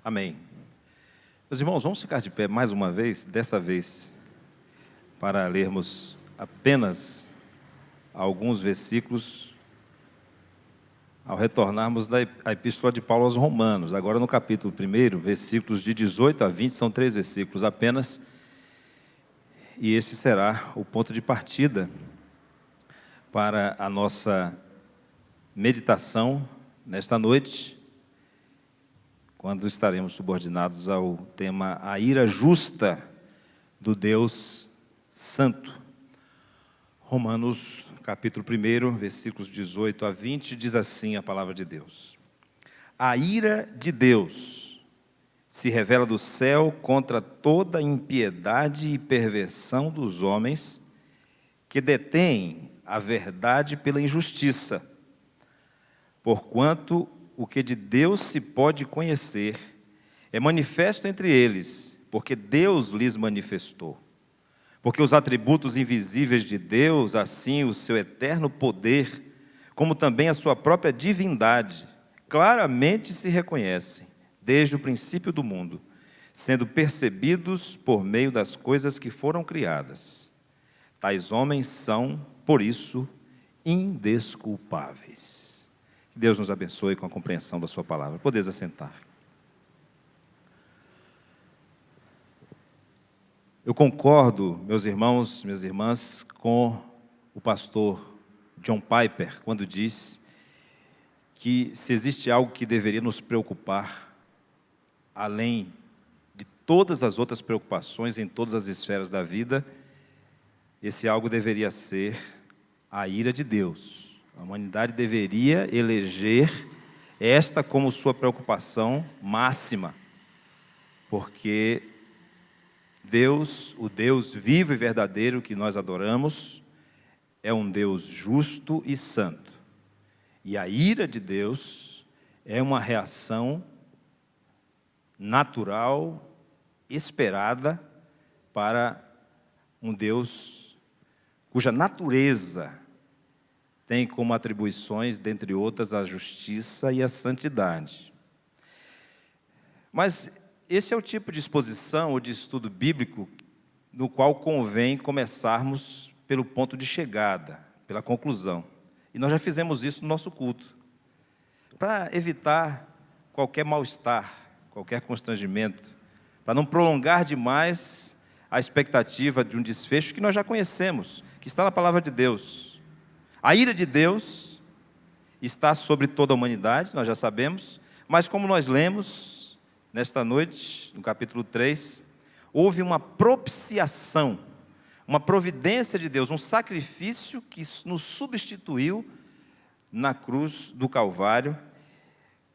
Amém. Meus irmãos, vamos ficar de pé mais uma vez, dessa vez, para lermos apenas alguns versículos, ao retornarmos da Epístola de Paulo aos Romanos. Agora no capítulo 1, versículos de 18 a 20, são 3 versículos apenas, e este será o ponto de partida para a nossa meditação nesta noite, quando estaremos subordinados ao tema A Ira Justa do Deus Santo. Romanos, capítulo 1, versículos 18 a 20, diz assim a palavra de Deus. A ira de Deus se revela do céu contra toda impiedade e perversão dos homens que detêm a verdade pela injustiça, porquanto o que de Deus se pode conhecer é manifesto entre eles, porque Deus lhes manifestou. Porque os atributos invisíveis de Deus, assim o seu eterno poder, como também a sua própria divindade, claramente se reconhecem, desde o princípio do mundo, sendo percebidos por meio das coisas que foram criadas. Tais homens são, por isso, indesculpáveis. Que Deus nos abençoe com a compreensão da sua palavra. Podeis assentar. Eu concordo, meus irmãos, minhas irmãs, com o pastor John Piper, quando diz que se existe algo que deveria nos preocupar, além de todas as outras preocupações em todas as esferas da vida, esse algo deveria ser a ira de Deus. A humanidade deveria eleger esta como sua preocupação máxima, porque Deus, o Deus vivo e verdadeiro que nós adoramos, é um Deus justo e santo. E a ira de Deus é uma reação natural, esperada, para um Deus cuja natureza tem como atribuições, dentre outras, a justiça e a santidade. Mas esse é o tipo de exposição ou de estudo bíblico no qual convém começarmos pelo ponto de chegada, pela conclusão. E nós já fizemos isso no nosso culto, para evitar qualquer mal-estar, qualquer constrangimento, para não prolongar demais a expectativa de um desfecho que nós já conhecemos, que está na palavra de Deus. A ira de Deus está sobre toda a humanidade, nós já sabemos, mas como nós lemos nesta noite, no capítulo 3, houve uma propiciação, uma providência de Deus, um sacrifício que nos substituiu na cruz do Calvário,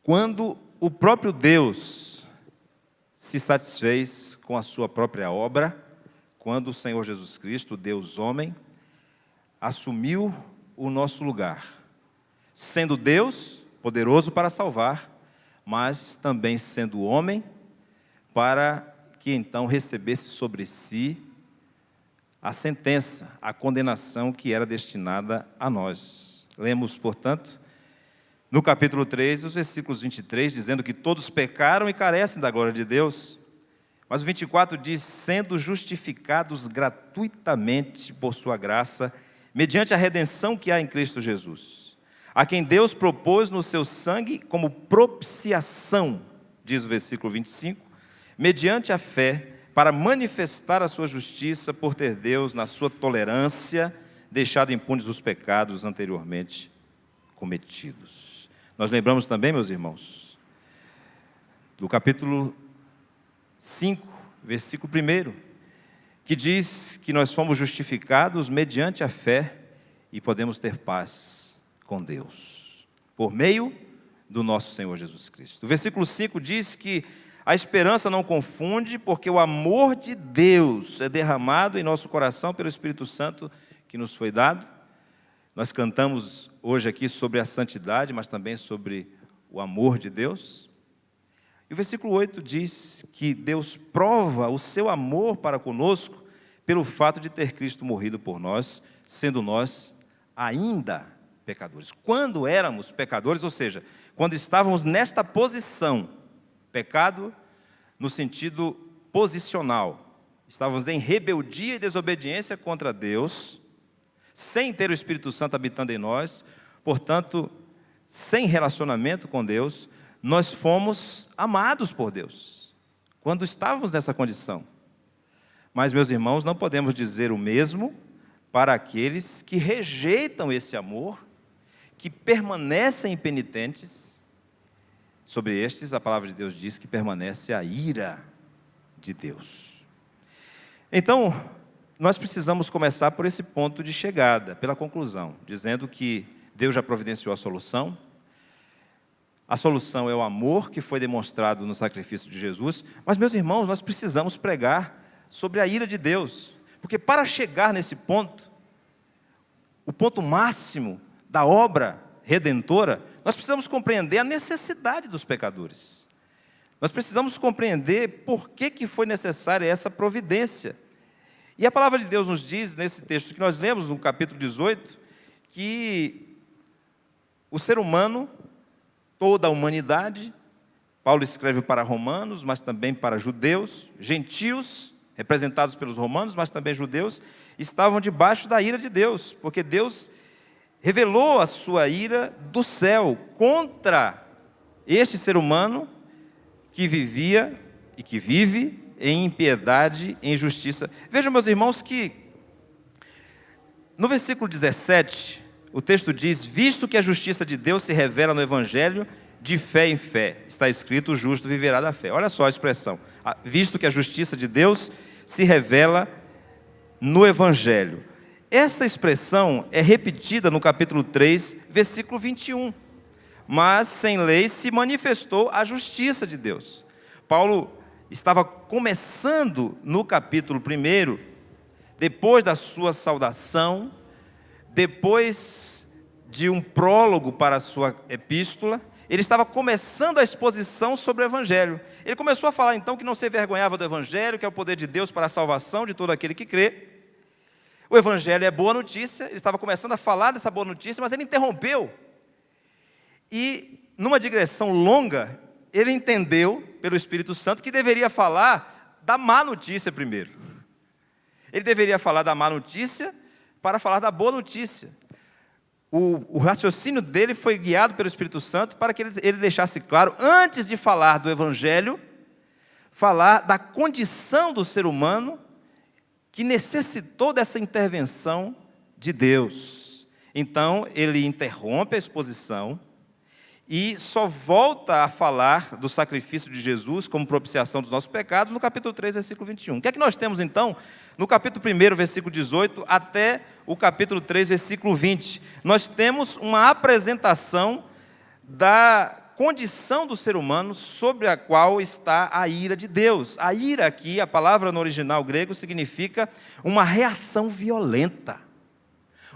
quando o próprio Deus se satisfez com a sua própria obra, quando o Senhor Jesus Cristo, Deus homem, assumiu o nosso lugar, sendo Deus poderoso para salvar, mas também sendo homem, para que então recebesse sobre si a sentença, a condenação que era destinada a nós. Lemos, portanto, no capítulo 3, os versículos 23, dizendo que todos pecaram e carecem da glória de Deus. Mas o 24 diz, sendo justificados gratuitamente por sua graça, mediante a redenção que há em Cristo Jesus, a quem Deus propôs no seu sangue como propiciação, diz o versículo 25, mediante a fé, para manifestar a sua justiça por ter Deus, na sua tolerância, deixado impunes os pecados anteriormente cometidos. Nós lembramos também, meus irmãos, do capítulo 5, versículo 1, que diz que nós fomos justificados mediante a fé e podemos ter paz com Deus, por meio do nosso Senhor Jesus Cristo. O versículo 5 diz que a esperança não confunde, porque o amor de Deus é derramado em nosso coração pelo Espírito Santo que nos foi dado. Nós cantamos hoje aqui sobre a santidade, mas também sobre o amor de Deus. E o versículo 8 diz que Deus prova o seu amor para conosco pelo fato de ter Cristo morrido por nós, sendo nós ainda pecadores. Quando éramos pecadores, ou seja, quando estávamos nesta posição, pecado no sentido posicional. Estávamos em rebeldia e desobediência contra Deus, sem ter o Espírito Santo habitando em nós, portanto, sem relacionamento com Deus, nós fomos amados por Deus, quando estávamos nessa condição. Mas, meus irmãos, não podemos dizer o mesmo para aqueles que rejeitam esse amor, que permanecem impenitentes. Sobre estes, a palavra de Deus diz que permanece a ira de Deus. Então, nós precisamos começar por esse ponto de chegada, pela conclusão, dizendo que Deus já providenciou a solução. A solução é o amor que foi demonstrado no sacrifício de Jesus. Mas, meus irmãos, nós precisamos pregar sobre a ira de Deus, porque para chegar nesse ponto, o ponto máximo da obra redentora, nós precisamos compreender a necessidade dos pecadores. Nós precisamos compreender por que foi necessária essa providência. E a palavra de Deus nos diz, nesse texto que nós lemos, no capítulo 18, que o ser humano, toda a humanidade, Paulo escreve para romanos, mas também para judeus, gentios, representados pelos romanos, mas também judeus, estavam debaixo da ira de Deus, porque Deus revelou a sua ira do céu contra este ser humano que vivia e que vive em impiedade e injustiça. Vejam, meus irmãos, que no versículo 17, o texto diz: visto que a justiça de Deus se revela no Evangelho de fé em fé, está escrito, o justo viverá da fé. Olha só a expressão, visto que a justiça de Deus se revela no Evangelho. Essa expressão é repetida no capítulo 3, versículo 21. Mas sem lei se manifestou a justiça de Deus. Paulo estava começando no capítulo 1, depois da sua saudação, depois de um prólogo para a sua epístola, ele estava começando a exposição sobre o Evangelho. Ele começou a falar então que não se envergonhava do Evangelho, que é o poder de Deus para a salvação de todo aquele que crê. O Evangelho é boa notícia, ele estava começando a falar dessa boa notícia, mas ele interrompeu. E, numa digressão longa, ele entendeu, pelo Espírito Santo, que deveria falar da má notícia primeiro. Ele deveria falar da má notícia para falar da boa notícia. O raciocínio dele foi guiado pelo Espírito Santo para que ele deixasse claro, antes de falar do Evangelho, falar da condição do ser humano que necessitou dessa intervenção de Deus. Então, ele interrompe a exposição e só volta a falar do sacrifício de Jesus como propiciação dos nossos pecados no capítulo 3, versículo 21. O que é que nós temos então no capítulo 1, versículo 18, até o capítulo 3, versículo 20? Nós temos uma apresentação da condição do ser humano sobre a qual está a ira de Deus. A ira aqui, a palavra no original grego, significa uma reação violenta,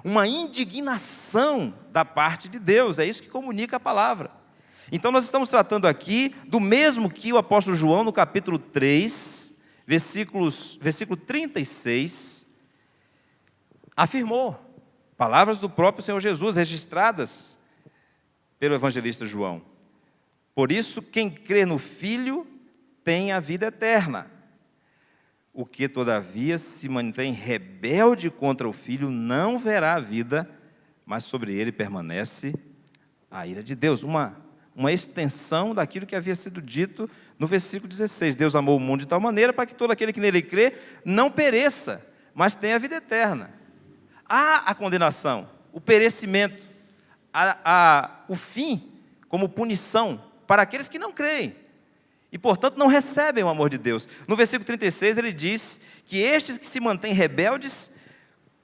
uma indignação da parte de Deus. É isso que comunica a palavra. Então nós estamos tratando aqui do mesmo que o apóstolo João, no capítulo 3, versículo 36, afirmou. Palavras do próprio Senhor Jesus, registradas pelo evangelista João. Por isso, quem crê no Filho tem a vida eterna. O que, todavia, se mantém rebelde contra o Filho, não verá a vida, mas sobre ele permanece a ira de Deus. Uma extensão daquilo que havia sido dito no versículo 16. Deus amou o mundo de tal maneira para que todo aquele que nele crê não pereça, mas tenha a vida eterna. Há a condenação, o perecimento, o fim como punição para aqueles que não creem e, portanto, não recebem o amor de Deus. No versículo 36 ele diz que estes que se mantêm rebeldes,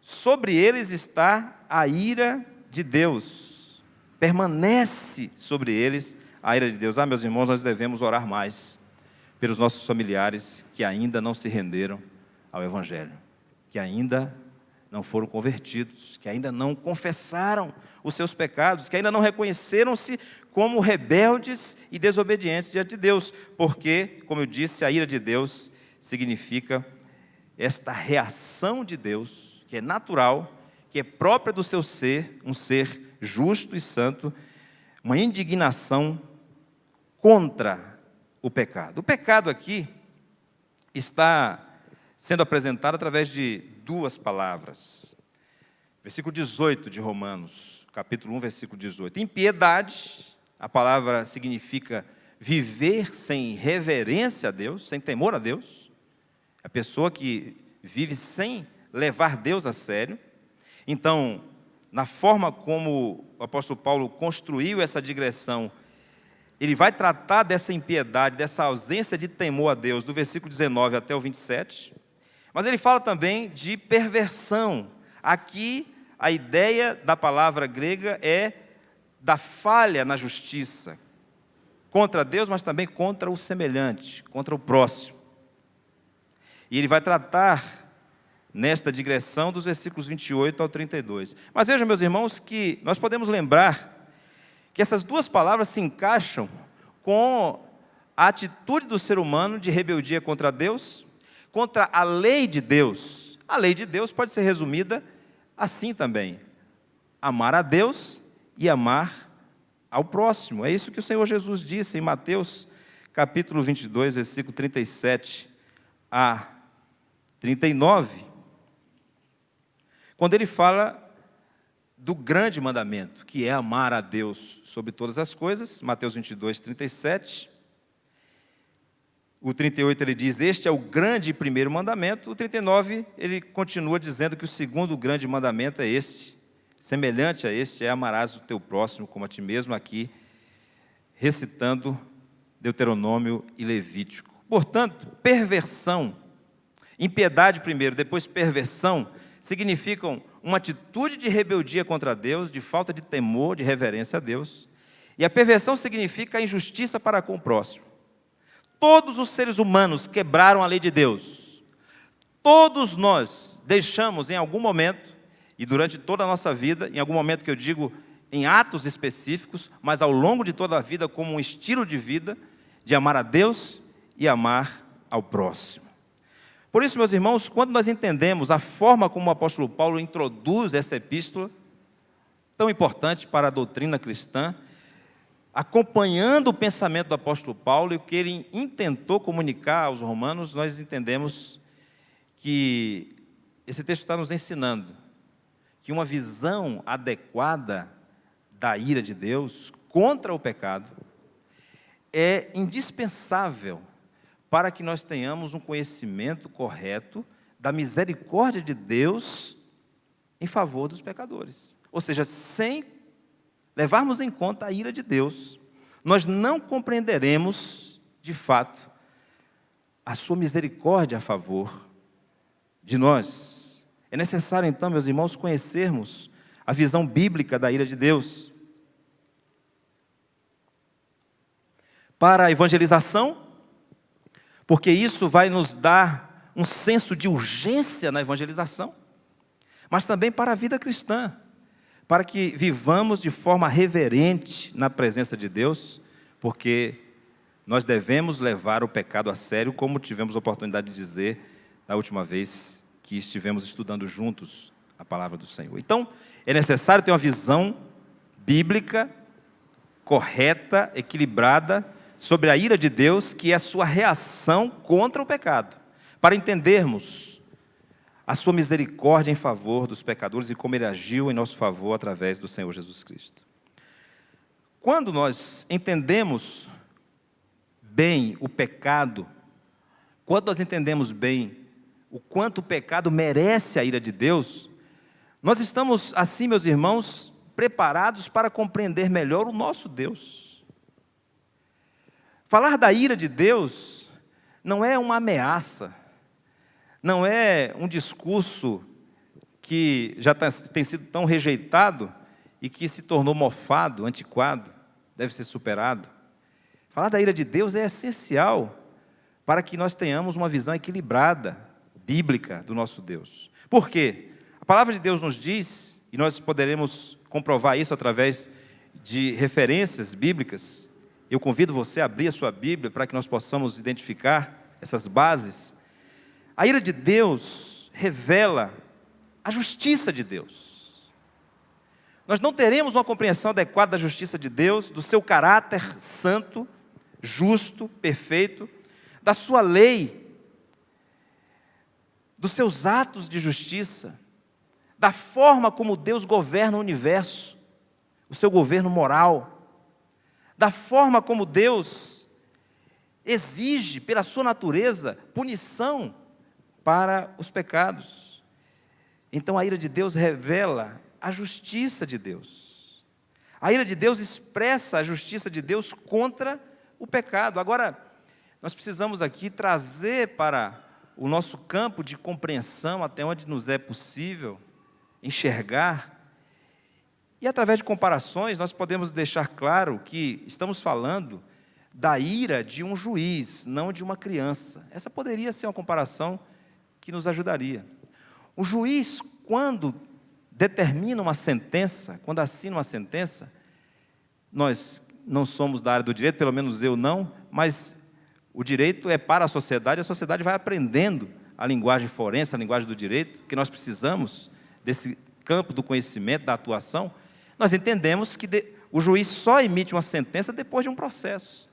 sobre eles está a ira de Deus, permanece sobre eles a ira de Deus. Meus irmãos, nós devemos orar mais pelos nossos familiares que ainda não se renderam ao Evangelho, que ainda não foram convertidos, que ainda não confessaram os seus pecados, que ainda não reconheceram-se como rebeldes e desobedientes diante de Deus, porque, como eu disse, a ira de Deus significa esta reação de Deus, que é natural, que é própria do seu ser, um ser justo e santo, uma indignação contra o pecado. O pecado aqui está sendo apresentada através de duas palavras. Versículo 18 de Romanos, capítulo 1, versículo 18. Impiedade, a palavra significa viver sem reverência a Deus, sem temor a Deus. A pessoa que vive sem levar Deus a sério. Então, na forma como o apóstolo Paulo construiu essa digressão, ele vai tratar dessa impiedade, dessa ausência de temor a Deus, do versículo 19 até o 27. Mas ele fala também de perversão. Aqui, a ideia da palavra grega é da falha na justiça, contra Deus, mas também contra o semelhante, contra o próximo. E ele vai tratar nesta digressão dos versículos 28 ao 32. Mas vejam, meus irmãos, que nós podemos lembrar que essas duas palavras se encaixam com a atitude do ser humano de rebeldia contra Deus, contra a lei de Deus. A lei de Deus pode ser resumida assim também: amar a Deus e amar ao próximo. É isso que o Senhor Jesus disse em Mateus capítulo 22, versículo 37 a 39, quando ele fala do grande mandamento, que é amar a Deus sobre todas as coisas. Mateus 22, 37. O 38 ele diz: este é o grande e primeiro mandamento. O 39 ele continua dizendo que o segundo grande mandamento é este, semelhante a este, é amarás o teu próximo como a ti mesmo, aqui recitando Deuteronômio e Levítico. Portanto, perversão, impiedade primeiro, depois perversão, significam uma atitude de rebeldia contra Deus, de falta de temor, de reverência a Deus. E a perversão significa a injustiça para com o próximo. Todos os seres humanos quebraram a lei de Deus. Todos nós deixamos em algum momento, e durante toda a nossa vida, em algum momento que eu digo em atos específicos, mas ao longo de toda a vida como um estilo de vida, de amar a Deus e amar ao próximo. Por isso, meus irmãos, quando nós entendemos a forma como o apóstolo Paulo introduz essa epístola, tão importante para a doutrina cristã, acompanhando o pensamento do apóstolo Paulo e o que ele intentou comunicar aos romanos, nós entendemos que esse texto está nos ensinando que uma visão adequada da ira de Deus contra o pecado é indispensável para que nós tenhamos um conhecimento correto da misericórdia de Deus em favor dos pecadores. Ou seja, sem levarmos em conta a ira de Deus, nós não compreenderemos, de fato, a sua misericórdia a favor de nós. É necessário, então, meus irmãos, conhecermos a visão bíblica da ira de Deus. Para a evangelização, porque isso vai nos dar um senso de urgência na evangelização, mas também para a vida cristã, para que vivamos de forma reverente na presença de Deus, porque nós devemos levar o pecado a sério, como tivemos a oportunidade de dizer na última vez que estivemos estudando juntos a palavra do Senhor. Então, é necessário ter uma visão bíblica, correta, equilibrada, sobre a ira de Deus, que é a sua reação contra o pecado, para entendermos a sua misericórdia em favor dos pecadores e como ele agiu em nosso favor através do Senhor Jesus Cristo. Quando nós entendemos bem o pecado, quando nós entendemos bem o quanto o pecado merece a ira de Deus, nós estamos, assim, meus irmãos, preparados para compreender melhor o nosso Deus. Falar da ira de Deus não é uma ameaça, não é um discurso que já tem sido tão rejeitado e que se tornou mofado, antiquado, deve ser superado. Falar da ira de Deus é essencial para que nós tenhamos uma visão equilibrada, bíblica do nosso Deus. Por quê? A palavra de Deus nos diz, e nós poderemos comprovar isso através de referências bíblicas. Eu convido você a abrir a sua Bíblia para que nós possamos identificar essas bases. A ira de Deus revela a justiça de Deus. Nós não teremos uma compreensão adequada da justiça de Deus, do seu caráter santo, justo, perfeito, da sua lei, dos seus atos de justiça, da forma como Deus governa o universo, o seu governo moral, da forma como Deus exige, pela sua natureza, punição para os pecados. Então a ira de Deus revela a justiça de Deus. A ira de Deus expressa a justiça de Deus contra o pecado. Agora, nós precisamos aqui trazer para o nosso campo de compreensão, até onde nos é possível enxergar, e através de comparações nós podemos deixar claro que estamos falando da ira de um juiz, não de uma criança. Essa poderia ser uma comparação que nos ajudaria. O juiz, quando determina uma sentença, quando assina uma sentença, nós não somos da área do direito, pelo menos eu não, mas o direito é para a sociedade vai aprendendo a linguagem forense, a linguagem do direito, que nós precisamos desse campo do conhecimento, da atuação. Nós entendemos que o juiz só emite uma sentença depois de um processo,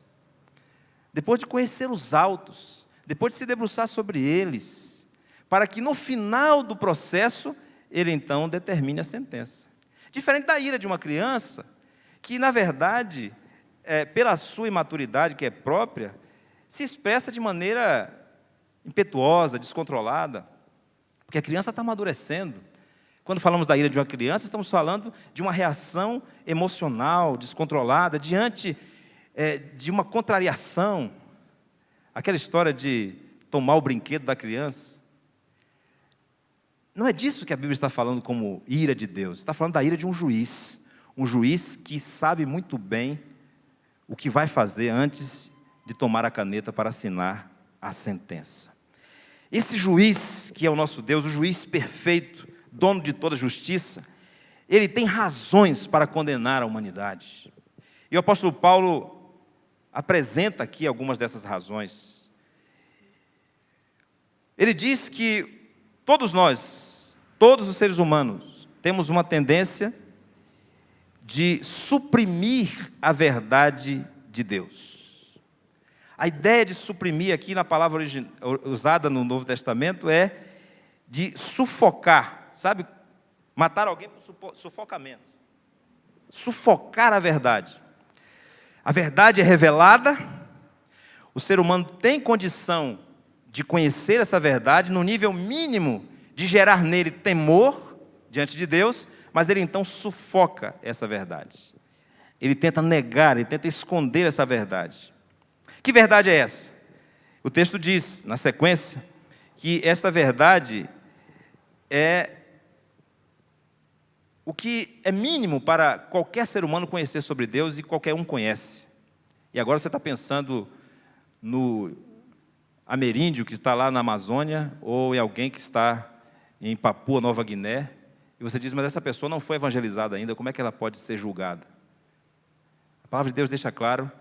depois de conhecer os autos, depois de se debruçar sobre eles, para que no final do processo ele então determine a sentença. Diferente da ira de uma criança, que na verdade, pela sua imaturidade que é própria, se expressa de maneira impetuosa, descontrolada, porque a criança está amadurecendo. Quando falamos da ira de uma criança, estamos falando de uma reação emocional, descontrolada, diante de uma contrariação. Aquela história de tomar o brinquedo da criança. Não é disso que a Bíblia está falando como ira de Deus. Está falando da ira de um juiz que sabe muito bem o que vai fazer antes de tomar a caneta para assinar a sentença. Esse juiz, que é o nosso Deus, o juiz perfeito, dono de toda justiça, ele tem razões para condenar a humanidade. E o apóstolo Paulo apresenta aqui algumas dessas razões. Ele diz que todos nós, todos os seres humanos, temos uma tendência de suprimir a verdade de Deus. A ideia de suprimir aqui na palavra usada no Novo Testamento é de sufocar. Sabe, matar alguém por sufocamento. Sufocar a verdade. A verdade é revelada, o ser humano tem condição de conhecer essa verdade no nível mínimo de gerar nele temor diante de Deus, mas ele então sufoca essa verdade. Ele tenta negar, ele tenta esconder essa verdade. Que verdade é essa? O texto diz, na sequência, que esta verdade é o que é mínimo para qualquer ser humano conhecer sobre Deus, e qualquer um conhece. E agora você está pensando no ameríndio que está lá na Amazônia, ou em alguém que está em Papua Nova Guiné, e você diz, mas essa pessoa não foi evangelizada ainda, como é que ela pode ser julgada? A palavra de Deus deixa claro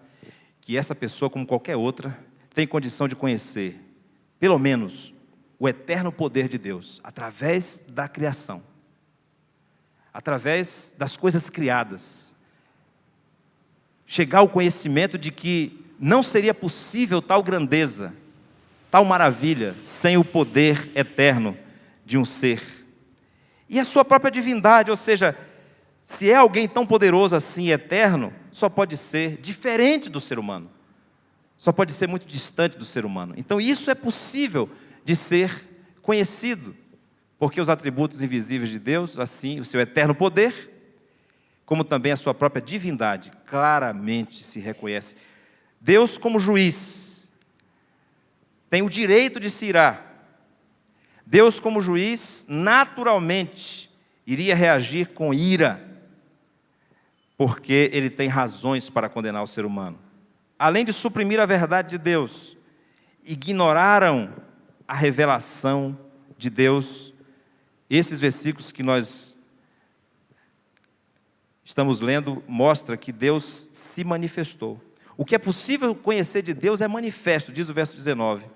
que essa pessoa, como qualquer outra, tem condição de conhecer, pelo menos, o eterno poder de Deus, através da criação, através das coisas criadas, chegar ao conhecimento de que não seria possível tal grandeza, tal maravilha, sem o poder eterno de um ser. E a sua própria divindade, ou seja, se é alguém tão poderoso assim e eterno, só pode ser diferente do ser humano. Só pode ser muito distante do ser humano. Então isso é possível de ser conhecido, porque os atributos invisíveis de Deus, assim, o seu eterno poder, como também a sua própria divindade, claramente se reconhece. Deus, como juiz, tem o direito de se irar. Deus, como juiz, naturalmente iria reagir com ira, porque ele tem razões para condenar o ser humano. Além de suprimir a verdade de Deus, ignoraram a revelação de Deus. Esses versículos que nós estamos lendo mostra que Deus se manifestou. O que é possível conhecer de Deus é manifesto, diz o verso 19.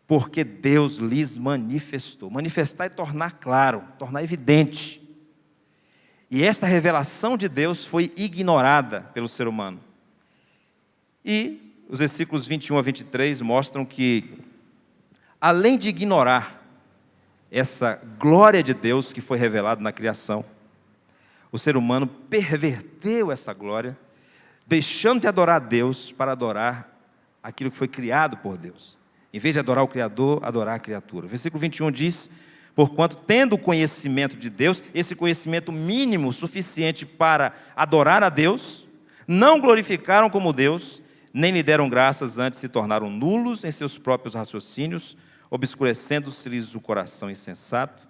Porque Deus lhes manifestou. Manifestar é tornar claro, tornar evidente. E esta revelação de Deus foi ignorada pelo ser humano. E os versículos 21 a 23 mostram que além de ignorar essa glória de Deus que foi revelada na criação, o ser humano perverteu essa glória, deixando de adorar a Deus para adorar aquilo que foi criado por Deus. Em vez de adorar o Criador, adorar a criatura. O versículo 21 diz: porquanto, tendo conhecimento de Deus, esse conhecimento mínimo suficiente para adorar a Deus, não glorificaram como Deus, nem lhe deram graças, antes se tornaram nulos em seus próprios raciocínios, obscurecendo-se-lhes o coração insensato,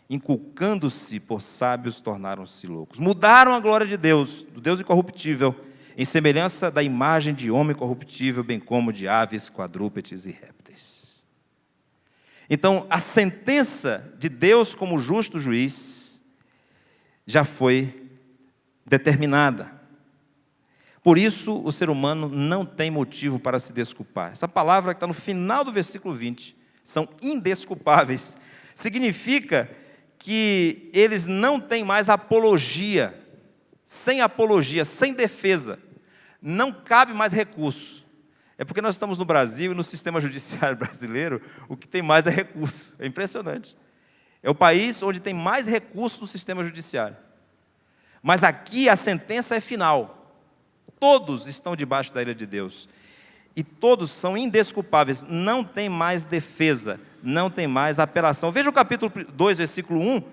inculcando-se por sábios, tornaram-se loucos. Mudaram a glória de Deus, do Deus incorruptível, em semelhança da imagem de homem corruptível, bem como de aves, quadrúpedes e répteis. Então, a sentença de Deus como justo juiz já foi determinada. Por isso, o ser humano não tem motivo para se desculpar. Essa palavra que está no final do versículo 20, são indesculpáveis, significa que eles não têm mais apologia, sem defesa, não cabe mais recurso. É porque nós estamos no Brasil e no sistema judiciário brasileiro, o que tem mais é recurso. É impressionante. É o país onde tem mais recurso no sistema judiciário. Mas aqui a sentença é final. Todos estão debaixo da ira de Deus. E todos são indesculpáveis. Não tem mais defesa, não tem mais apelação. Veja o capítulo 2, versículo 1.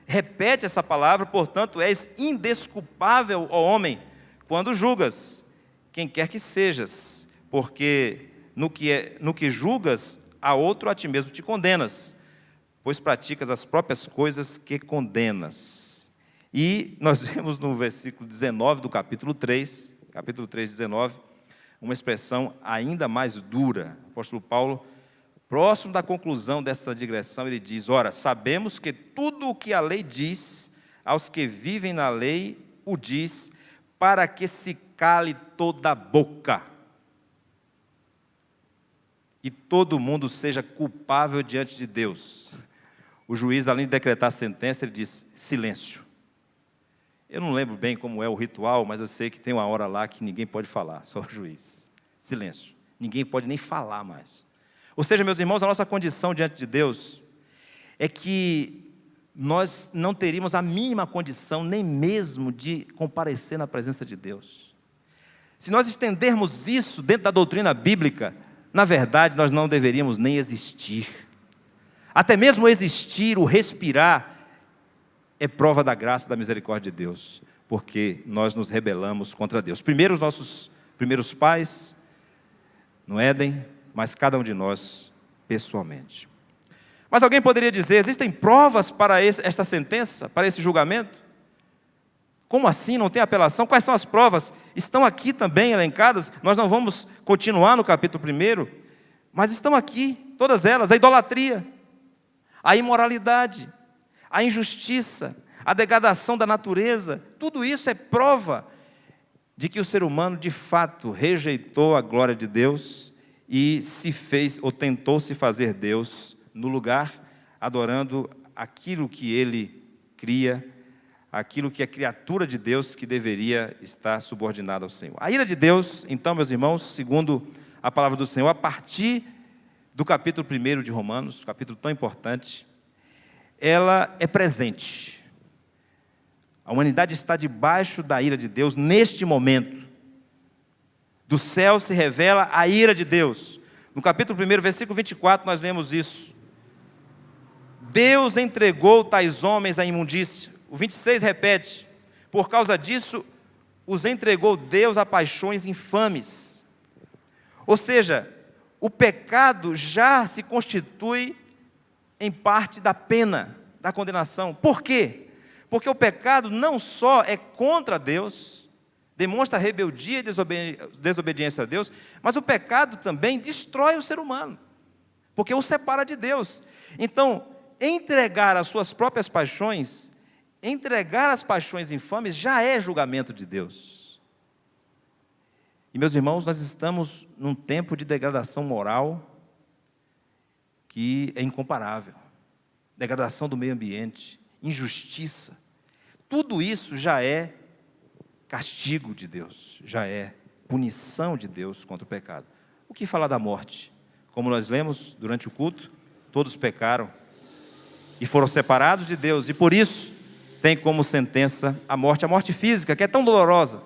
Repete essa palavra: portanto, és indesculpável, ó homem, quando julgas, quem quer que sejas, porque no que julgas a outro, a ti mesmo te condenas, pois praticas as próprias coisas que condenas. E nós vemos no versículo 19 do capítulo 3, 19, uma expressão ainda mais dura. O apóstolo Paulo, próximo da conclusão dessa digressão, ele diz: ora, sabemos que tudo o que a lei diz, aos que vivem na lei, o diz, para que se cale toda a boca, e todo mundo seja culpável diante de Deus. O juiz, além de decretar a sentença, ele diz: silêncio. Eu não lembro bem como é o ritual, mas eu sei que tem uma hora lá que ninguém pode falar, só o juiz. Silêncio. Ninguém pode nem falar mais. Ou seja, meus irmãos, a nossa condição diante de Deus é que nós não teríamos a mínima condição, nem mesmo de comparecer na presença de Deus. Se nós estendermos isso dentro da doutrina bíblica, na verdade, nós não deveríamos nem existir. Até mesmo existir, o respirar, é prova da graça e da misericórdia de Deus, porque nós nos rebelamos contra Deus. Primeiro os nossos primeiros pais, no Éden, mas cada um de nós pessoalmente. Mas alguém poderia dizer: existem provas para esta sentença, para esse julgamento? Como assim? Não tem apelação? Quais são as provas? Estão aqui também elencadas. Nós não vamos continuar no capítulo 1, mas estão aqui, todas elas: a idolatria, a imoralidade, a injustiça, a degradação da natureza. Tudo isso é prova de que o ser humano, de fato, rejeitou a glória de Deus e se fez, ou tentou se fazer Deus no lugar, adorando aquilo que ele cria, aquilo que é criatura de Deus, que deveria estar subordinada ao Senhor. A ira de Deus, então, meus irmãos, segundo a palavra do Senhor, a partir do capítulo 1 de Romanos, capítulo tão importante, ela é presente. A humanidade está debaixo da ira de Deus neste momento. Do céu se revela a ira de Deus. No capítulo 1, versículo 24, nós vemos isso. Deus entregou tais homens à imundícia. O 26 repete: por causa disso, os entregou Deus a paixões infames. Ou seja, o pecado já se constitui em parte da pena, da condenação. Por quê? Porque o pecado não só é contra Deus, demonstra rebeldia e desobediência a Deus, mas o pecado também destrói o ser humano, porque o separa de Deus. Então, entregar as suas próprias paixões, entregar as paixões infames, já é julgamento de Deus. E, meus irmãos, nós estamos num tempo de degradação moral que é incomparável. Degradação do meio ambiente, injustiça. Tudo isso já é castigo de Deus, já é punição de Deus contra o pecado. O que falar da morte? Como nós lemos durante o culto, todos pecaram e foram separados de Deus, e por isso tem como sentença a morte física, que é tão dolorosa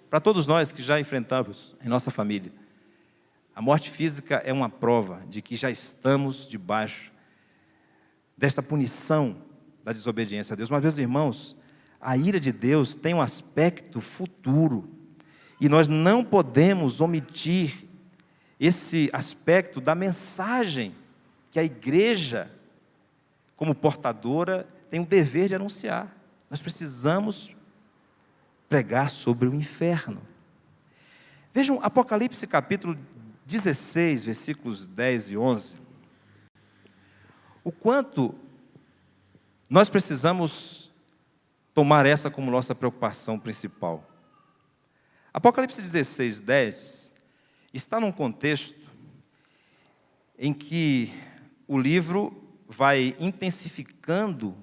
para todos nós que já enfrentamos em nossa família. A morte física é uma prova de que já estamos debaixo desta punição da desobediência a Deus. Mas, meus irmãos, a ira de Deus tem um aspecto futuro, e nós não podemos omitir esse aspecto da mensagem que a igreja, como portadora, tem o dever de anunciar. Nós precisamos pregar sobre o inferno. Vejam, Apocalipse capítulo 16, versículos 10 e 11. O quanto nós precisamos tomar essa como nossa preocupação principal. Apocalipse 16, 10 está num contexto em que o livro vai intensificando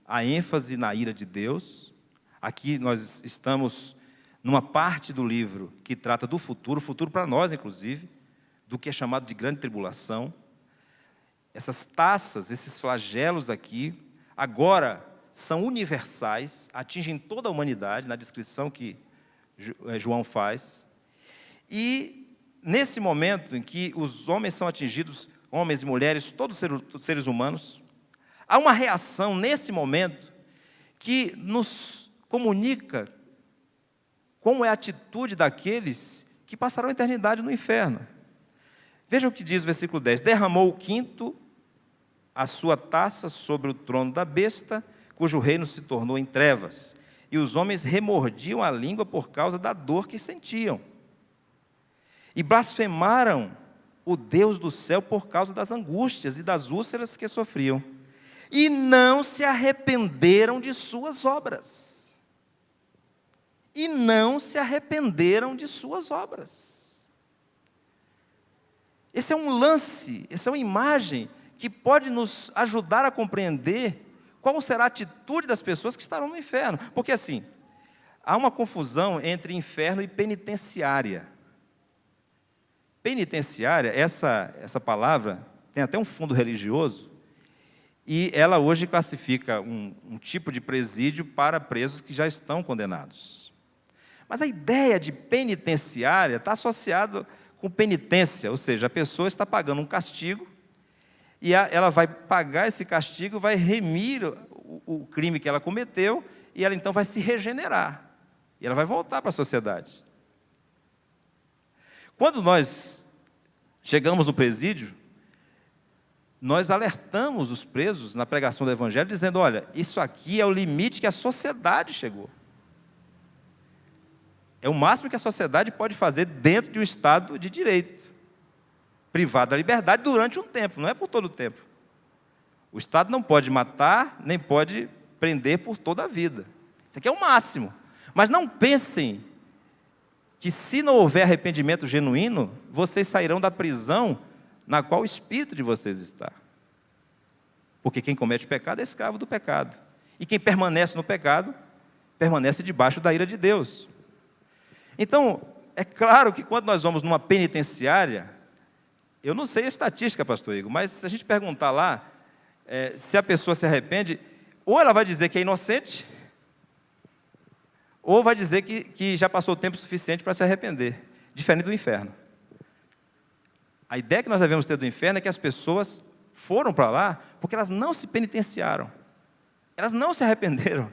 a ênfase na ira de Deus. Aqui nós estamos numa parte do livro que trata do futuro para nós, inclusive, do que é chamado de grande tribulação. Essas taças, esses flagelos aqui, agora são universais, atingem toda a humanidade, na descrição que João faz. E nesse momento em que os homens são atingidos, homens e mulheres, todos os seres humanos, há uma reação nesse momento que nos comunica como é a atitude daqueles que passarão a eternidade no inferno. Veja o que diz o versículo 10. Derramou o quinto a sua taça sobre o trono da besta, cujo reino se tornou em trevas, e os homens remordiam a língua por causa da dor que sentiam. E blasfemaram o Deus do céu por causa das angústias e das úlceras que sofriam. E não se arrependeram de suas obras. E não se arrependeram de suas obras. Esse é um lance, essa é uma imagem que pode nos ajudar a compreender qual será a atitude das pessoas que estarão no inferno. Porque assim, há uma confusão entre inferno e penitenciária. Penitenciária, essa palavra tem até um fundo religioso, e ela hoje classifica um tipo de presídio para presos que já estão condenados. Mas a ideia de penitenciária está associada com penitência, ou seja, a pessoa está pagando um castigo, e ela vai pagar esse castigo, vai remir o crime que ela cometeu, e ela então vai se regenerar, e ela vai voltar para a sociedade. Quando nós chegamos no presídio, nós alertamos os presos na pregação do Evangelho, dizendo, olha, isso aqui é o limite que a sociedade chegou. É o máximo que a sociedade pode fazer dentro de um Estado de direito, privado da liberdade durante um tempo, não é por todo o tempo. O Estado não pode matar, nem pode prender por toda a vida. Isso aqui é o máximo. Mas não pensem que se não houver arrependimento genuíno, vocês sairão da prisão na qual o espírito de vocês está. Porque quem comete pecado é escravo do pecado. E quem permanece no pecado, permanece debaixo da ira de Deus. Então, é claro que quando nós vamos numa penitenciária, eu não sei a estatística, pastor Igor, mas se a gente perguntar lá, se a pessoa se arrepende, ou ela vai dizer que é inocente, ou vai dizer que já passou tempo suficiente para se arrepender, diferente do inferno. A ideia que nós devemos ter do inferno é que as pessoas foram para lá porque elas não se penitenciaram, elas não se arrependeram.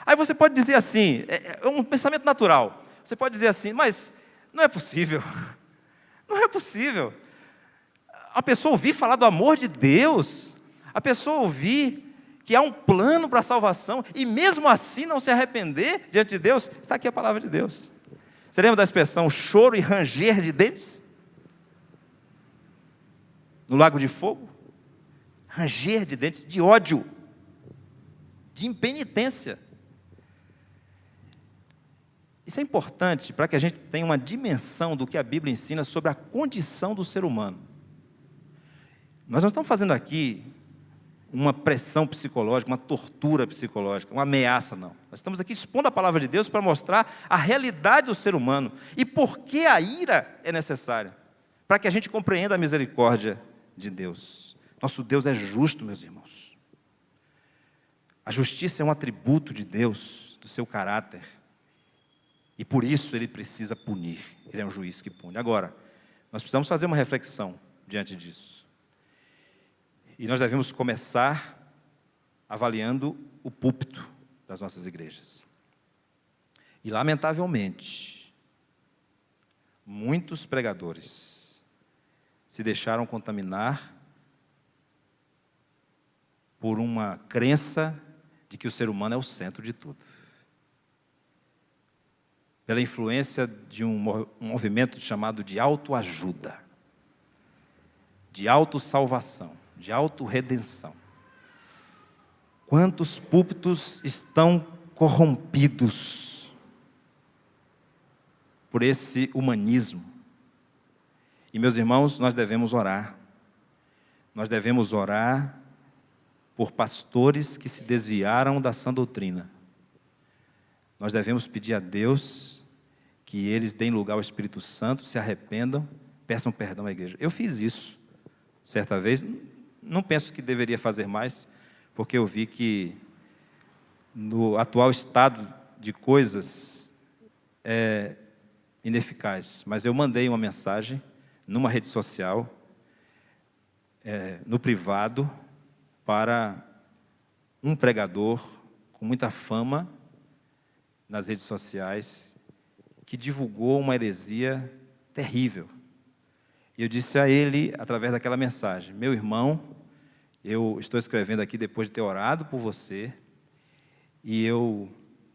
Aí você pode dizer assim, é um pensamento natural, você pode dizer assim, mas não é possível, não é possível. A pessoa ouvir falar do amor de Deus, a pessoa ouvir que há um plano para a salvação, e mesmo assim não se arrepender diante de Deus, está aqui a palavra de Deus. Você lembra da expressão choro e ranger de dentes? No lago de fogo? Ranger de dentes de ódio, de impenitência. Isso é importante para que a gente tenha uma dimensão do que a Bíblia ensina sobre a condição do ser humano. Nós não estamos fazendo aqui uma pressão psicológica, uma tortura psicológica, uma ameaça, não. Nós estamos aqui expondo a palavra de Deus para mostrar a realidade do ser humano e por que a ira é necessária, para que a gente compreenda a misericórdia de Deus. Nosso Deus é justo, meus irmãos. A justiça é um atributo de Deus, do seu caráter. E por isso Ele precisa punir. Ele é um juiz que pune. Agora, nós precisamos fazer uma reflexão diante disso. E nós devemos começar avaliando o púlpito das nossas igrejas. E, lamentavelmente, muitos pregadores se deixaram contaminar por uma crença de que o ser humano é o centro de tudo. Pela influência de um movimento chamado de autoajuda, de autossalvação, de autorredenção. Quantos púlpitos estão corrompidos por esse humanismo? E, meus irmãos, nós devemos orar. Nós devemos orar por pastores que se desviaram da sã doutrina. Nós devemos pedir a Deus que eles deem lugar ao Espírito Santo, se arrependam, peçam perdão à igreja. Eu fiz isso certa vez, não penso que deveria fazer mais, porque eu vi que no atual estado de coisas é ineficaz. Mas eu mandei uma mensagem numa rede social, no privado, para um pregador com muita fama nas redes sociais, que divulgou uma heresia terrível. E eu disse a ele, através daquela mensagem: meu irmão, eu estou escrevendo aqui depois de ter orado por você, e eu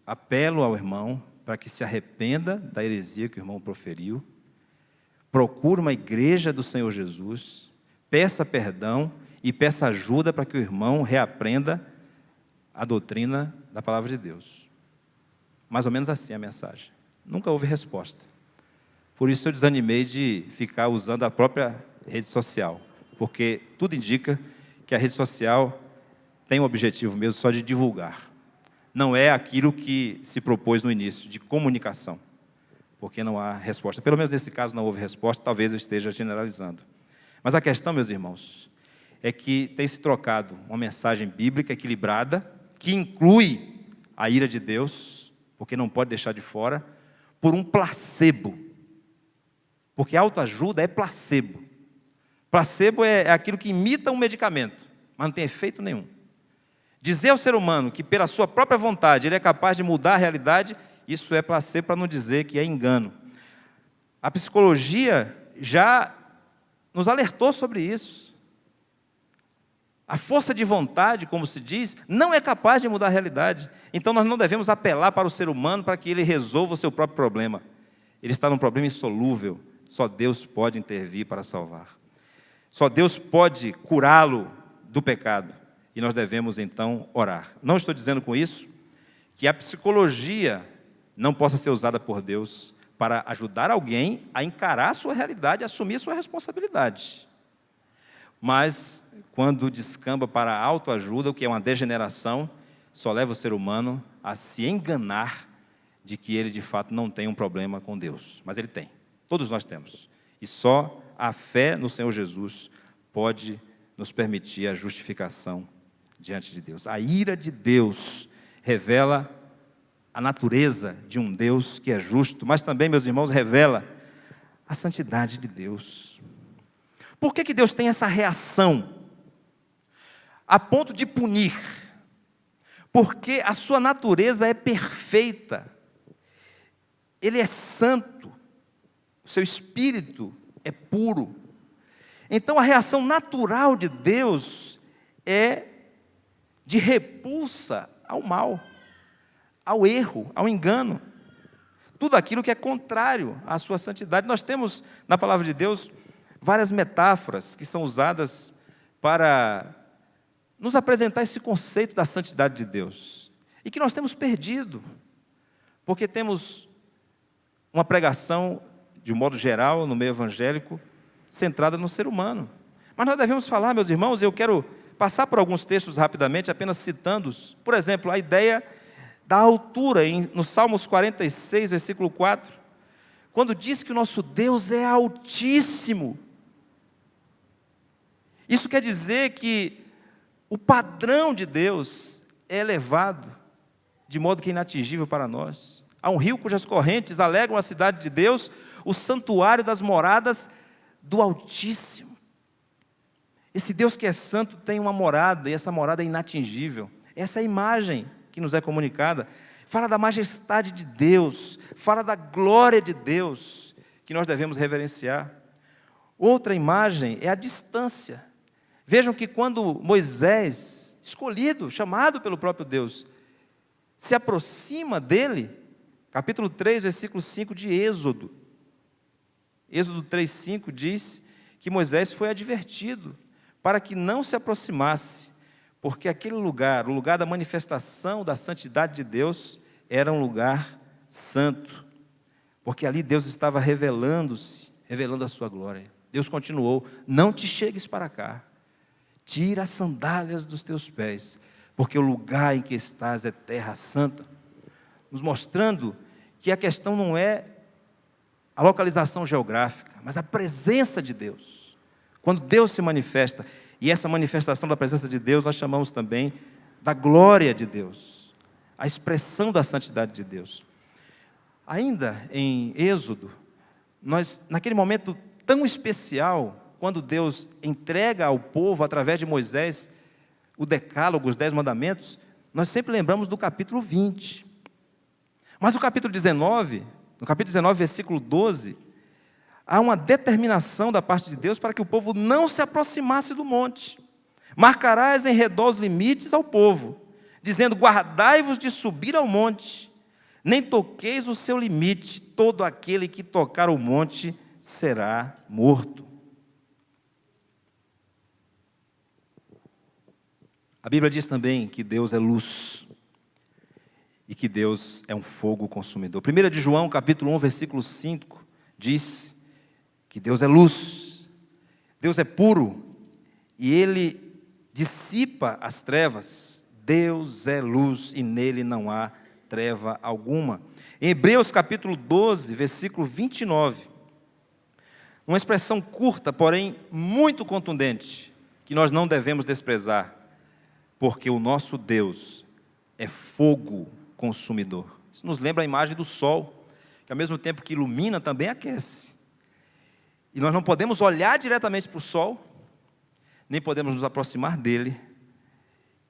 apelo ao irmão para que se arrependa da heresia que o irmão proferiu, procure uma igreja do Senhor Jesus, peça perdão e peça ajuda para que o irmão reaprenda a doutrina da palavra de Deus. Mais ou menos assim a mensagem. Nunca houve resposta. Por isso eu desanimei de ficar usando a própria rede social, porque tudo indica que a rede social tem um objetivo mesmo só de divulgar. Não é aquilo que se propôs no início, de comunicação, porque não há resposta. Pelo menos nesse caso não houve resposta, talvez eu esteja generalizando. Mas a questão, meus irmãos, é que tem se trocado uma mensagem bíblica equilibrada, que inclui a ira de Deus, porque não pode deixar de fora, por um placebo. Porque autoajuda é placebo. Placebo é aquilo que imita um medicamento, mas não tem efeito nenhum. Dizer ao ser humano que pela sua própria vontade ele é capaz de mudar a realidade, isso é placebo, para não dizer que é engano. A psicologia já nos alertou sobre isso. A força de vontade, como se diz, não é capaz de mudar a realidade. Então nós não devemos apelar para o ser humano para que ele resolva o seu próprio problema. Ele está num problema insolúvel. Só Deus pode intervir para salvar. Só Deus pode curá-lo do pecado. E nós devemos então orar. Não estou dizendo com isso que a psicologia não possa ser usada por Deus para ajudar alguém a encarar a sua realidade, a assumir a sua responsabilidade. Mas, quando descamba para a autoajuda, o que é uma degeneração, só leva o ser humano a se enganar de que ele, de fato, não tem um problema com Deus. Mas ele tem. Todos nós temos. E só a fé no Senhor Jesus pode nos permitir a justificação diante de Deus. A ira de Deus revela a natureza de um Deus que é justo, mas também, meus irmãos, revela a santidade de Deus. Por que Deus tem essa reação a ponto de punir? Porque a sua natureza é perfeita. Ele é santo. O seu espírito é puro. Então a reação natural de Deus é de repulsa ao mal, ao erro, ao engano. Tudo aquilo que é contrário à sua santidade. Nós temos na palavra de Deus várias metáforas que são usadas para nos apresentar esse conceito da santidade de Deus. E que nós temos perdido, porque temos uma pregação, de um modo geral, no meio evangélico, centrada no ser humano. Mas nós devemos falar, meus irmãos, eu quero passar por alguns textos rapidamente, apenas citando-os. Por exemplo, a ideia da altura, no Salmos 46, versículo 4, quando diz que o nosso Deus é altíssimo. Isso quer dizer que o padrão de Deus é elevado, de modo que é inatingível para nós. Há um rio cujas correntes alegram a cidade de Deus, o santuário das moradas do Altíssimo. Esse Deus que é santo tem uma morada, e essa morada é inatingível. Essa é a imagem que nos é comunicada. Fala da majestade de Deus, fala da glória de Deus, que nós devemos reverenciar. Outra imagem é a distância. Vejam que quando Moisés, escolhido, chamado pelo próprio Deus, se aproxima dele, capítulo 3, versículo 5 de Êxodo. Êxodo 3,5 diz que Moisés foi advertido para que não se aproximasse, porque aquele lugar, o lugar da manifestação da santidade de Deus, era um lugar santo, porque ali Deus estava revelando-se, revelando a sua glória. Deus continuou: não te chegues para cá, tira as sandálias dos teus pés, porque o lugar em que estás é terra santa, nos mostrando que a questão não é a localização geográfica, mas a presença de Deus. Quando Deus se manifesta, e essa manifestação da presença de Deus nós chamamos também da glória de Deus, a expressão da santidade de Deus. Ainda em Êxodo, nós, naquele momento tão especial, quando Deus entrega ao povo, através de Moisés, o decálogo, os 10 mandamentos, nós sempre lembramos do capítulo 20. Mas no capítulo 19, versículo 12, há uma determinação da parte de Deus para que o povo não se aproximasse do monte. Marcarás em redor os limites ao povo, dizendo: guardai-vos de subir ao monte, nem toqueis o seu limite, todo aquele que tocar o monte será morto. A Bíblia diz também que Deus é luz e que Deus é um fogo consumidor. 1 de João, capítulo 1, versículo 5, diz que Deus é luz, Deus é puro e Ele dissipa as trevas. Deus é luz e nele não há treva alguma. Em Hebreus capítulo 12, versículo 29, uma expressão curta, porém muito contundente, que nós não devemos desprezar, porque o nosso Deus é fogo consumidor. Isso nos lembra a imagem do sol, que ao mesmo tempo que ilumina, também aquece. E nós não podemos olhar diretamente para o sol, nem podemos nos aproximar dele.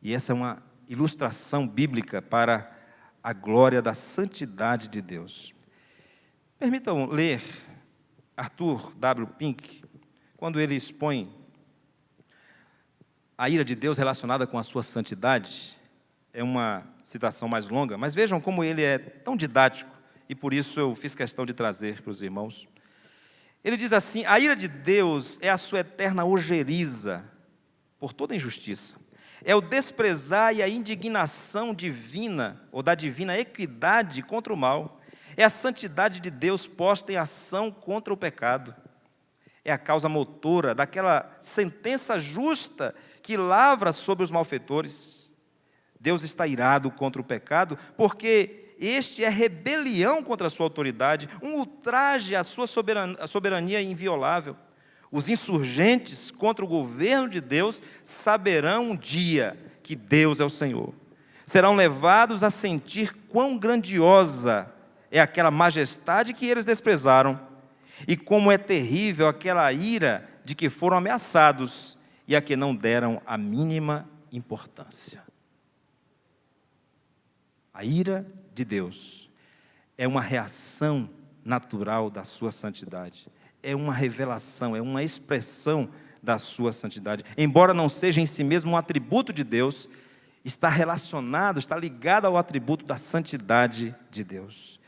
E essa é uma ilustração bíblica para a glória da santidade de Deus. Permitam ler Arthur W. Pink, quando ele expõe a ira de Deus relacionada com a sua santidade. É uma citação mais longa, mas vejam como ele é tão didático, e por isso eu fiz questão de trazer para os irmãos. Ele diz assim: a ira de Deus é a sua eterna ojeriza por toda injustiça. É o desprezar e a indignação divina, ou da divina equidade contra o mal. É a santidade de Deus posta em ação contra o pecado. É a causa motora daquela sentença justa que lavra sobre os malfeitores. Deus está irado contra o pecado, porque este é rebelião contra a sua autoridade, um ultraje à sua soberania inviolável. Os insurgentes contra o governo de Deus saberão um dia que Deus é o Senhor. Serão levados a sentir quão grandiosa é aquela majestade que eles desprezaram, e como é terrível aquela ira de que foram ameaçados e a que não deram a mínima importância. A ira de Deus é uma reação natural da sua santidade. É uma revelação, é uma expressão da sua santidade. Embora não seja em si mesmo um atributo de Deus, está relacionado, está ligado ao atributo da santidade de Deus.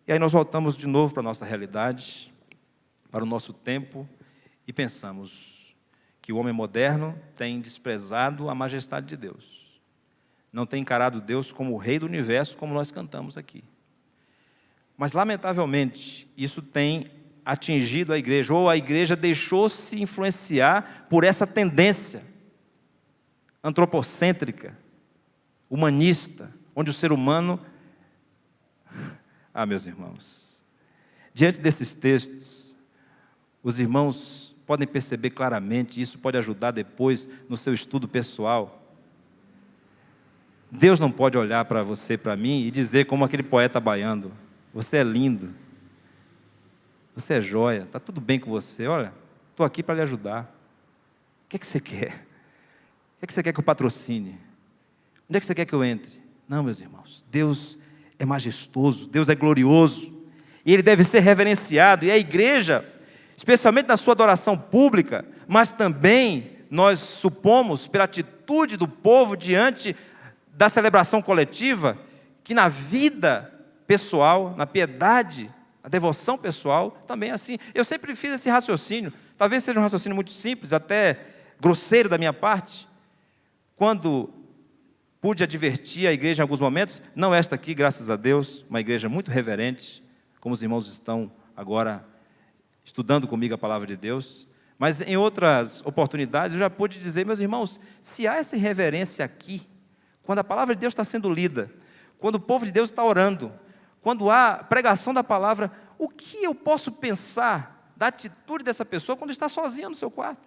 E aí nós voltamos de novo para a nossa realidade, para o nosso tempo, e pensamos que o homem moderno tem desprezado a majestade de Deus. Não tem encarado Deus como o rei do universo, como nós cantamos aqui. Mas, lamentavelmente, isso tem atingido a igreja, ou a igreja deixou-se influenciar por essa tendência antropocêntrica, humanista, onde o ser humano... meus irmãos, diante desses textos, os irmãos podem perceber claramente, e isso pode ajudar depois no seu estudo pessoal. Deus não pode olhar para você, para mim, e dizer como aquele poeta baiano: você é lindo, você é joia, está tudo bem com você, olha, estou aqui para lhe ajudar. O que é que você quer? O que é que você quer que eu patrocine? Onde é que você quer que eu entre? Não, meus irmãos, Deus é majestoso, Deus é glorioso, e Ele deve ser reverenciado, e a igreja, especialmente na sua adoração pública, mas também, nós supomos, pela atitude do povo diante da celebração coletiva, que na vida pessoal, na piedade, na devoção pessoal, também é assim. Eu sempre fiz esse raciocínio, talvez seja um raciocínio muito simples, até grosseiro da minha parte, quando pude advertir a igreja em alguns momentos, não esta aqui, graças a Deus, uma igreja muito reverente, como os irmãos estão agora estudando comigo a palavra de Deus, mas em outras oportunidades eu já pude dizer: meus irmãos, se há essa irreverência aqui, quando a palavra de Deus está sendo lida, quando o povo de Deus está orando, quando há pregação da palavra, o que eu posso pensar da atitude dessa pessoa quando está sozinha no seu quarto?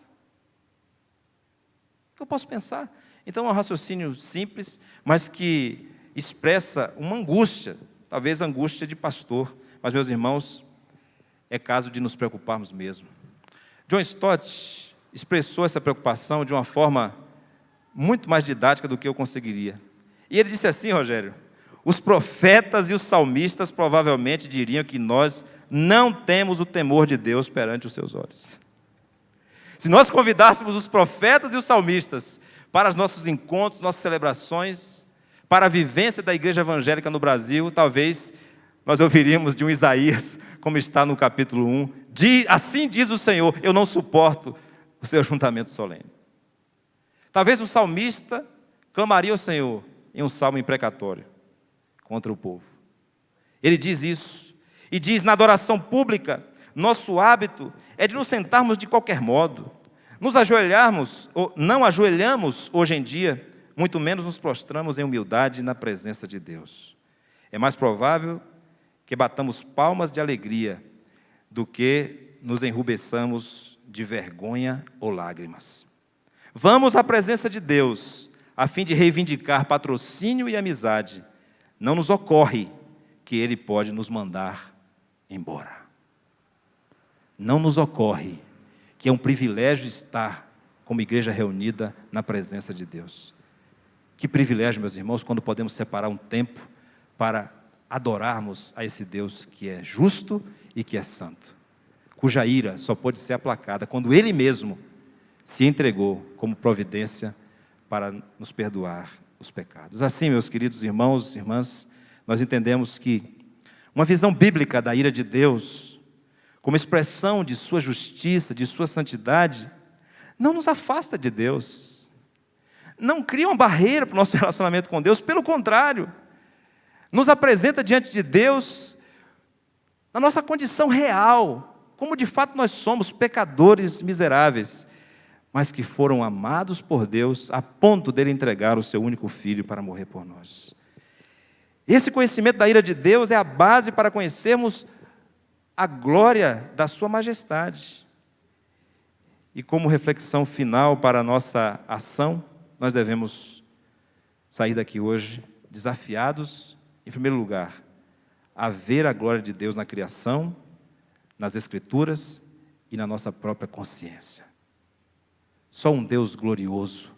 O que eu posso pensar? Então é um raciocínio simples, mas que expressa uma angústia, talvez angústia de pastor, mas, meus irmãos, é caso de nos preocuparmos mesmo. John Stott expressou essa preocupação de uma forma muito mais didática do que eu conseguiria. E ele disse assim: Rogério, os profetas e os salmistas provavelmente diriam que nós não temos o temor de Deus perante os seus olhos. Se nós convidássemos os profetas e os salmistas para os nossos encontros, nossas celebrações, para a vivência da igreja evangélica no Brasil, talvez nós ouviríamos de um Isaías, como está no capítulo 1, assim diz o Senhor: eu não suporto o seu ajuntamento solene. Talvez o salmista clamaria ao Senhor em um salmo imprecatório contra o povo. Ele diz isso, e diz: na adoração pública, nosso hábito é de nos sentarmos de qualquer modo, nos ajoelharmos, ou não ajoelhamos hoje em dia, muito menos nos prostramos em humildade na presença de Deus. É mais provável que batamos palmas de alegria do que nos enrubesçamos de vergonha ou lágrimas. Vamos à presença de Deus, a fim de reivindicar patrocínio e amizade. Não nos ocorre que Ele pode nos mandar embora. Não nos ocorre que é um privilégio estar como igreja reunida na presença de Deus. Que privilégio, meus irmãos, quando podemos separar um tempo para adorarmos a esse Deus que é justo e que é santo, cuja ira só pode ser aplacada quando Ele mesmo se entregou como providência para nos perdoar os pecados. Assim, meus queridos irmãos e irmãs, nós entendemos que uma visão bíblica da ira de Deus, como expressão de sua justiça, de sua santidade, não nos afasta de Deus, não cria uma barreira para o nosso relacionamento com Deus, pelo contrário, nos apresenta diante de Deus na nossa condição real, como de fato nós somos, pecadores miseráveis, mas que foram amados por Deus a ponto dele entregar o seu único filho para morrer por nós. Esse conhecimento da ira de Deus é a base para conhecermos a glória da sua majestade. E como reflexão final para a nossa ação, nós devemos sair daqui hoje desafiados, em primeiro lugar, a ver a glória de Deus na criação, nas Escrituras e na nossa própria consciência. Só um Deus glorioso,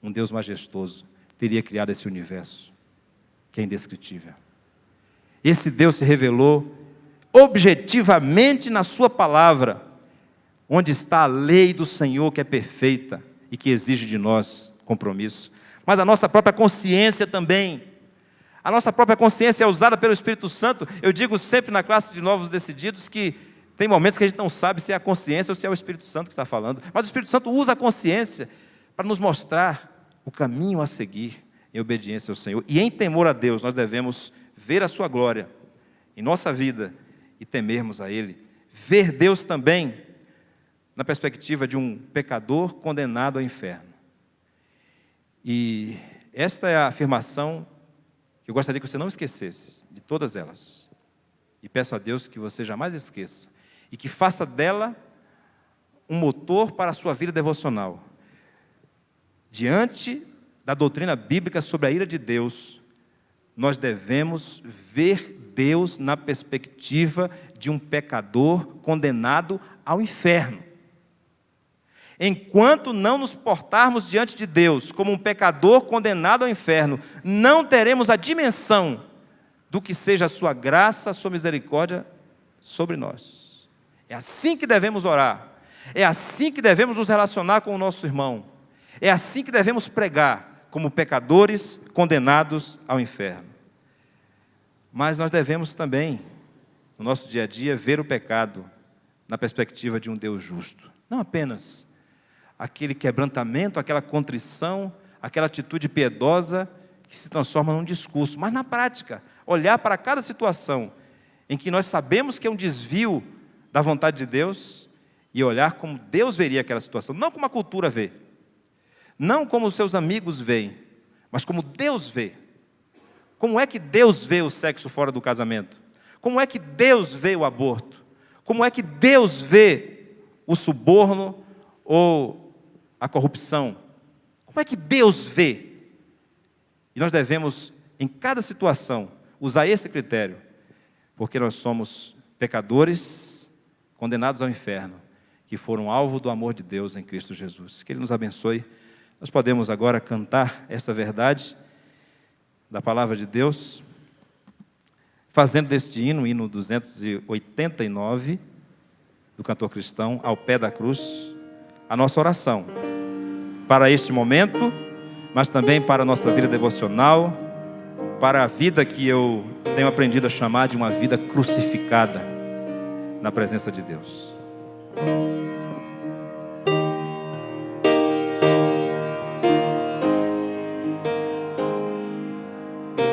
um Deus majestoso, teria criado esse universo, que é indescritível. Esse Deus se revelou objetivamente na sua palavra, onde está a lei do Senhor, que é perfeita e que exige de nós compromisso. Mas a nossa própria consciência também. A nossa própria consciência é usada pelo Espírito Santo. Eu digo sempre na classe de novos decididos que tem momentos que a gente não sabe se é a consciência ou se é o Espírito Santo que está falando. Mas o Espírito Santo usa a consciência para nos mostrar o caminho a seguir em obediência ao Senhor. E em temor a Deus, nós devemos ver a sua glória em nossa vida e temermos a Ele. Ver Deus também na perspectiva de um pecador condenado ao inferno. E esta é a afirmação que eu gostaria que você não esquecesse, de todas elas. E peço a Deus que você jamais esqueça. E que faça dela um motor para a sua vida devocional. Diante da doutrina bíblica sobre a ira de Deus, nós devemos ver Deus na perspectiva de um pecador condenado ao inferno. Enquanto não nos portarmos diante de Deus como um pecador condenado ao inferno, não teremos a dimensão do que seja a sua graça, a sua misericórdia sobre nós. É assim que devemos orar. É assim que devemos nos relacionar com o nosso irmão. É assim que devemos pregar, como pecadores condenados ao inferno. Mas nós devemos também, no nosso dia a dia, ver o pecado na perspectiva de um Deus justo. Não apenas aquele quebrantamento, aquela contrição, aquela atitude piedosa que se transforma num discurso, mas na prática, olhar para cada situação em que nós sabemos que é um desvio da vontade de Deus e olhar como Deus veria aquela situação, não como a cultura vê, não como os seus amigos veem, mas como Deus vê. Como é que Deus vê o sexo fora do casamento? Como é que Deus vê o aborto? Como é que Deus vê o suborno ou a corrupção? Como é que Deus vê? E nós devemos, em cada situação, usar esse critério, porque nós somos pecadores condenados ao inferno, que foram alvo do amor de Deus em Cristo Jesus. Que Ele nos abençoe. Nós podemos agora cantar essa verdade da palavra de Deus, fazendo deste hino, hino 289, do cantor cristão, Ao Pé da Cruz, a nossa oração, para este momento, mas também para a nossa vida devocional, para a vida que eu tenho aprendido a chamar de uma vida crucificada na presença de Deus.